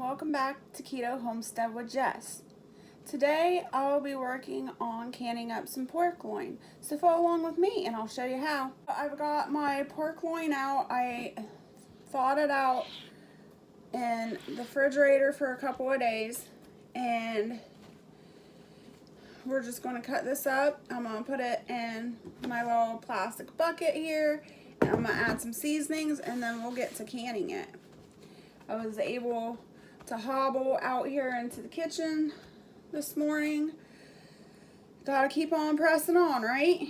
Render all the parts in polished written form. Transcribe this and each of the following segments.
welcome back to Keto Homestead with Jess. Today I'll be working on canning up some pork loin, so follow along with me and I'll show you how. I've got my pork loin out. I thawed it out in the refrigerator for a couple of days, and we're just going to cut this up. I'm going to put it in my little plastic bucket here, and I'm going to add some seasonings, and then we'll get to canning it. I was able to hobble out here into the kitchen this morning. Gotta keep on pressing on, right?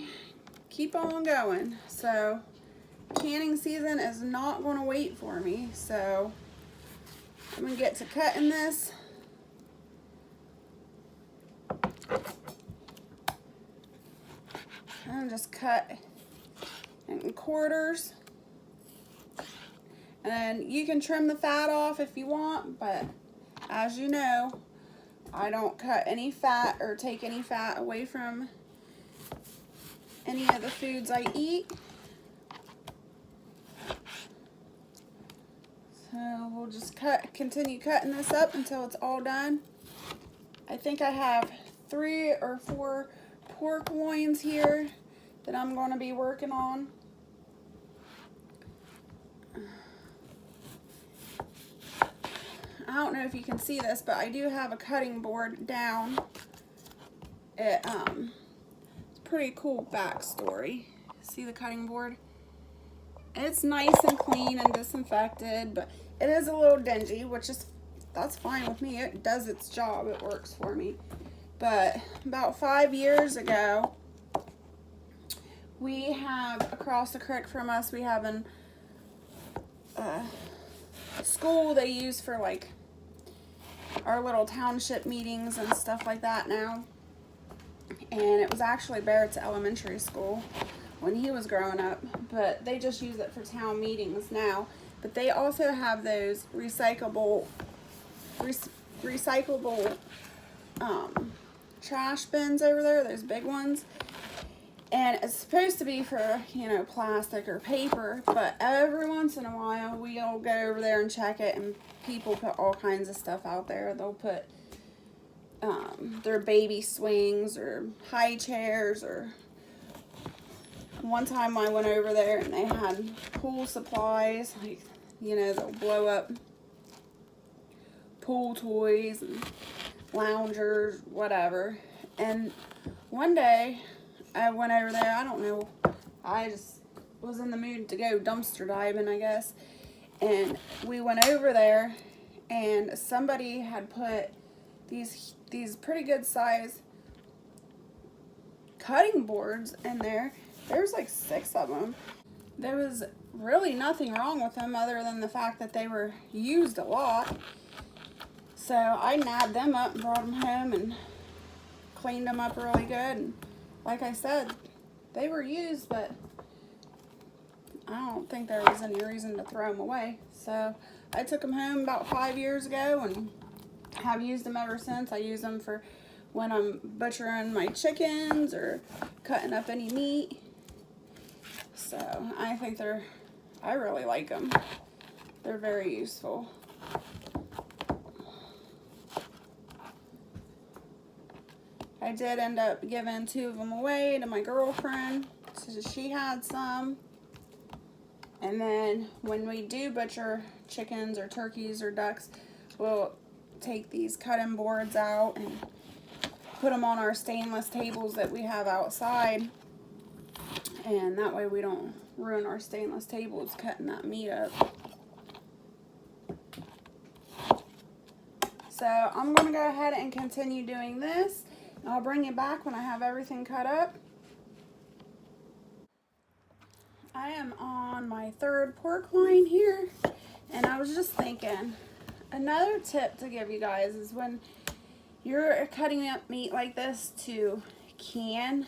Keep on going. So canning season is not going to wait for me, so I'm going to get to cutting this. And just cut in quarters. And you can trim the fat off if you want, but as you know, I don't cut any fat or take any fat away from any of the foods I eat. So we'll just continue cutting this up until it's all done. I think I have 3 or 4 pork loins here that I'm going to be working on. I don't know if you can see this, but I do have a cutting board down. It's a pretty cool backstory. See the cutting board? It's nice and clean and disinfected, but it is a little dingy, that's fine with me. It does its job. It works for me. But about 5 years ago, we have across the creek from us, we have a school they use for like our little township meetings and stuff like that now. And it was actually Barrett's elementary school when he was growing up, but they just use it for town meetings now. But they also have those recyclable trash bins over there, those big ones. And it's supposed to be for, plastic or paper, but every once in a while we'll go over there and check it, and people put all kinds of stuff out there. They'll put their baby swings or high chairs, or one time I went over there and they had pool supplies, like, they'll blow up pool toys and loungers, whatever. And one day I went over there, I don't know, I just was in the mood to go dumpster diving, I guess. And we went over there, and somebody had put these pretty good size cutting boards in there. There's like 6 of them. There was really nothing wrong with them other than the fact that they were used a lot. So I nabbed them up and brought them home and cleaned them up really good. And like I said, they were used, but I don't think there was any reason to throw them away. So I took them home about 5 years ago and have used them ever since. I use them for when I'm butchering my chickens or cutting up any meat. So I really like them. They're very useful. I did end up giving 2 of them away to my girlfriend, so she had some. And then when we do butcher chickens or turkeys or ducks, we'll take these cutting boards out and put them on our stainless tables that we have outside. And that way we don't ruin our stainless tables cutting that meat up. So I'm going to go ahead and continue doing this. I'll bring you back when I have everything cut up. I am on my 3rd pork loin here, and I was just thinking, another tip to give you guys is when you're cutting up meat like this to can,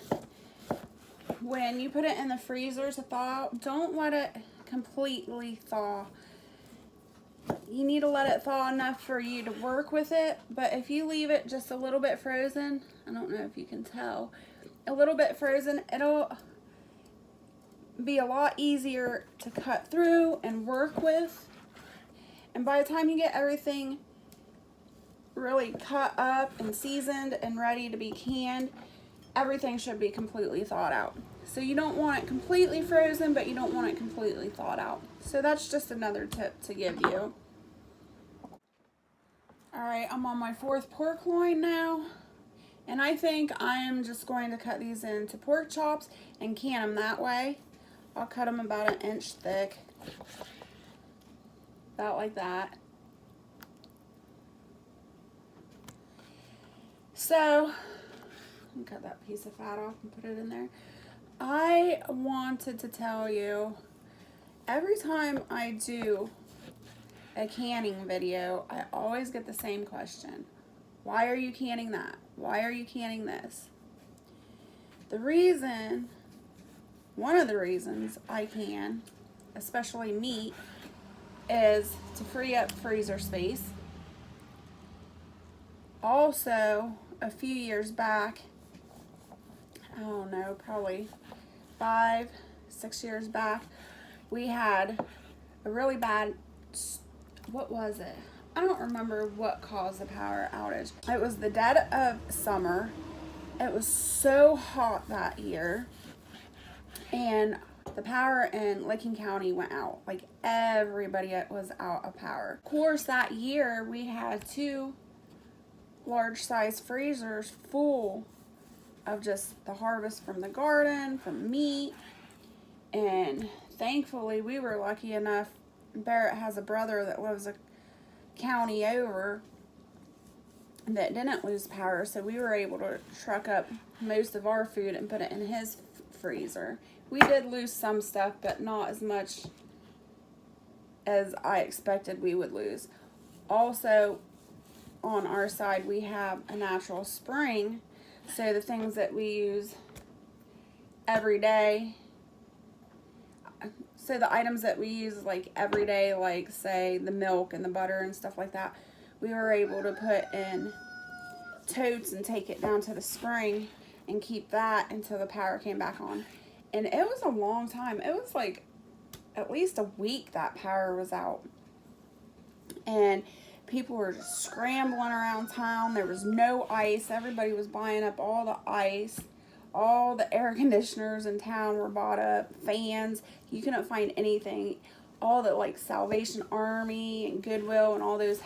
when you put it in the freezer to thaw out, don't let it completely thaw. You need to let it thaw enough for you to work with it, but if you leave it just a little bit frozen, I don't know if you can tell, a little bit frozen, it'll be a lot easier to cut through and work with. And by the time you get everything really cut up and seasoned and ready to be canned, everything should be completely thawed out. So you don't want it completely frozen, but you don't want it completely thawed out. So that's just another tip to give you. All right, I'm on my 4th pork loin now. And I think I am just going to cut these into pork chops and can them that way. I'll cut them about 1 inch thick. About like that. So, cut that piece of fat off and put it in there. I wanted to tell you, every time I do a canning video, I always get the same question. Why are you canning that? Why are you canning this? The reason, one of the reasons I can, especially meat, is to free up freezer space. Also, a few years back, I don't know, probably 5, 6 years back, we had a really bad, what was it? I don't remember what caused the power outage. It was the dead of summer. It was so hot that year, and the power in Licking County went out. Like, everybody was out of power. Of course, that year we had 2 large size freezers full of just the harvest from the garden, from meat, and thankfully we were lucky enough. Barrett has a brother that lives a county over that didn't lose power, so we were able to truck up most of our food and put it in his freezer. We did lose some stuff, but not as much as I expected we would lose. Also, on our side, we have a natural spring, so the things that we use every day, so the items that we use like every day, like say the milk and the butter and stuff like that, we were able to put in totes and take it down to the spring and keep that until the power came back on. And it was a long time. It was like at least a week that power was out. And people were just scrambling around town. There was no ice. Everybody was buying up all the ice. All the air conditioners in town were bought up. Fans. You couldn't find anything. All the like Salvation Army and Goodwill and all those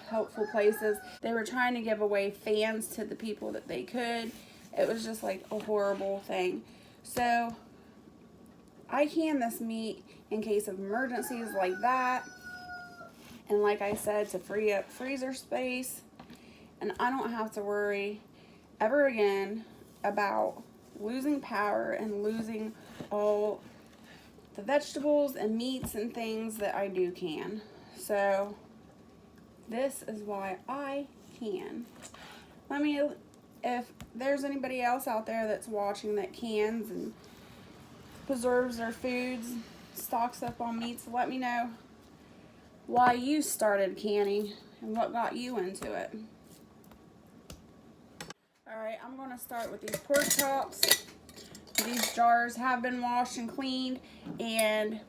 helpful places, they were trying to give away fans to the people that they could. It was just like a horrible thing. So I can this meat in case of emergencies like that. And like I said, to free up freezer space. And I don't have to worry ever again about losing power and losing all the vegetables and meats and things that I do can. So this is why I can. Let me, if there's anybody else out there that's watching that cans and preserves their foods, stocks up on meats, let me know why you started canning and what got you into it. Alright, I'm going to start with these pork chops. These jars have been washed and cleaned, and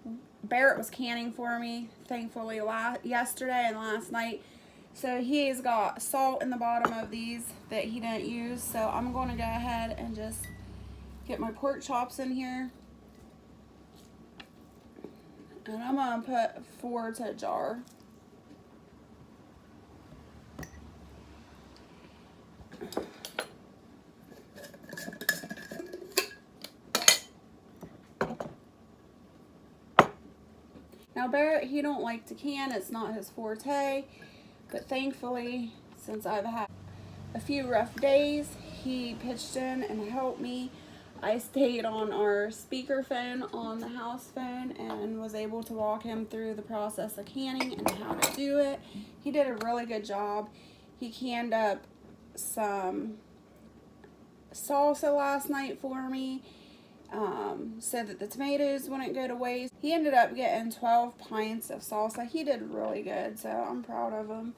Barrett was canning for me, thankfully, yesterday and last night. So he's got salt in the bottom of these that he didn't use. So I'm going to go ahead and just get my pork chops in here. And I'm going to put 4 to a jar. Now Barrett, he don't like to can. It's not his forte. But thankfully, since I've had a few rough days, he pitched in and helped me. I stayed on our speakerphone on the house phone and was able to walk him through the process of canning and how to do it. He did a really good job. He canned up some salsa last night for me, so that the tomatoes wouldn't go to waste. He ended up getting 12 pints of salsa. He did really good, so I'm proud of him.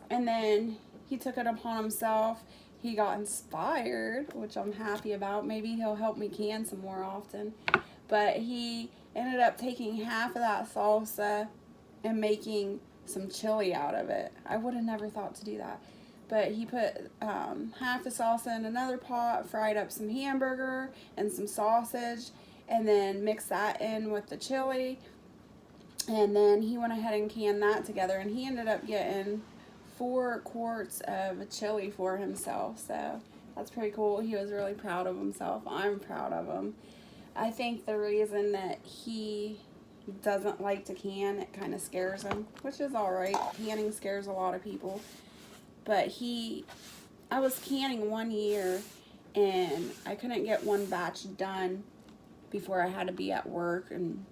And then he took it upon himself. He got inspired, which I'm happy about. Maybe he'll help me can some more often. But he ended up taking half of that salsa and making some chili out of it. I would have never thought to do that. But he put half the salsa in another pot, fried up some hamburger and some sausage, and then mixed that in with the chili. And then he went ahead and canned that together, and he ended up getting 4 quarts of chili for himself. So that's pretty cool. He was really proud of himself. I'm proud of him. I think the reason that he doesn't like to can, it kind of scares him, which is alright. Canning scares a lot of people. But I was canning one year, and I couldn't get one batch done before I had to be at work, and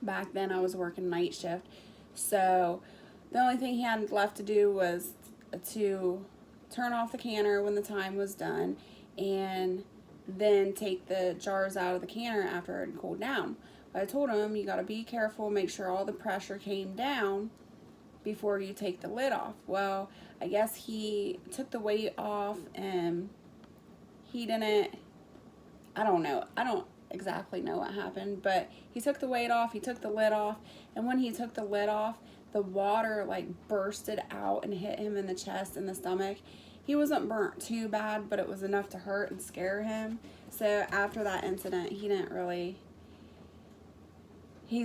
back then I was working night shift. So the only thing he had left to do was to turn off the canner when the time was done, and then take the jars out of the canner after it had cooled down. I told him, you got to be careful, make sure all the pressure came down before you take the lid off. Well, I guess he took the weight off, and he didn't, I don't know, I don't exactly know what happened, but he took the weight off, he took the lid off, and when he took the lid off, the water like bursted out and hit him in the chest and the stomach. He wasn't burnt too bad, but it was enough to hurt and scare him. So after that incident, he's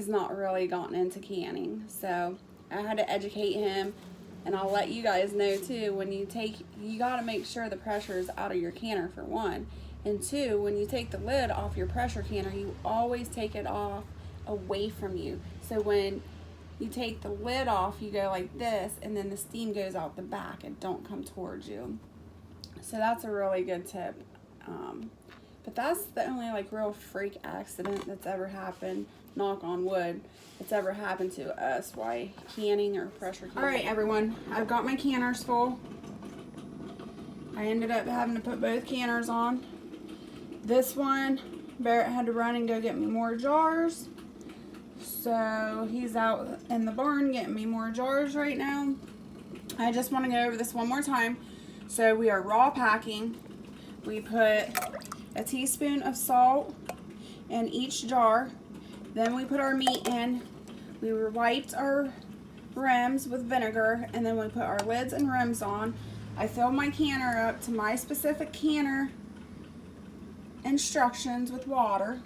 not really gotten into canning. So I had to educate him, and I'll let you guys know too, when you got to make sure the pressure is out of your canner, for one. And two, when you take the lid off your pressure canner, you always take it off away from you. So when you take the lid off, you go like this, and then the steam goes out the back and don't come towards you. So that's a really good tip. But that's the only like real freak accident that's ever happened, knock on wood, that's ever happened to us while canning or pressure canning. Alright everyone, I've got my canners full. I ended up having to put both canners on. This one, Barrett had to run and go get me more jars. So he's out in the barn getting me more jars right now. I just want to go over this one more time. So we are raw packing. We put a teaspoon of salt in each jar. Then we put our meat in. We wiped our rims with vinegar, and then we put our lids and rims on. I filled my canner up to my specific canner instructions with water.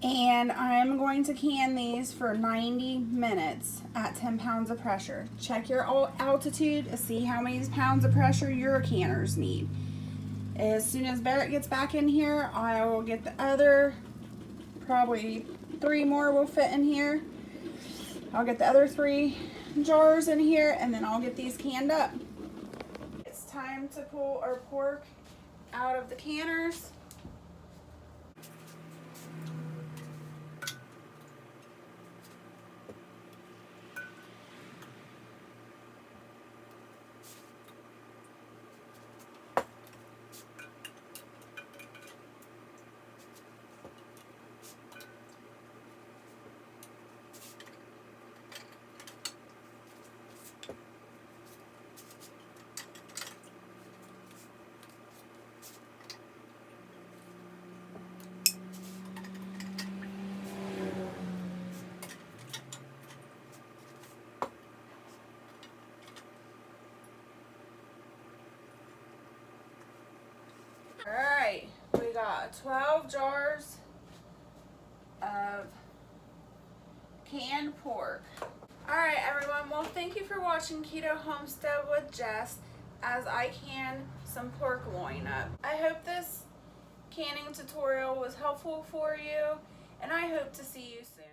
And I'm going to can these for 90 minutes at 10 pounds of pressure. Check your altitude to see how many pounds of pressure your canners need. As soon as Barrett gets back in here, I will get the other, probably 3 more will fit in here. I'll get the other 3 jars in here, and then I'll get these canned up. It's time to pull our pork out of the canners. Alright, we got 12 jars of canned pork. Alright everyone, well thank you for watching Keto Homestead with Jess as I can some pork loin up. I hope this canning tutorial was helpful for you, and I hope to see you soon.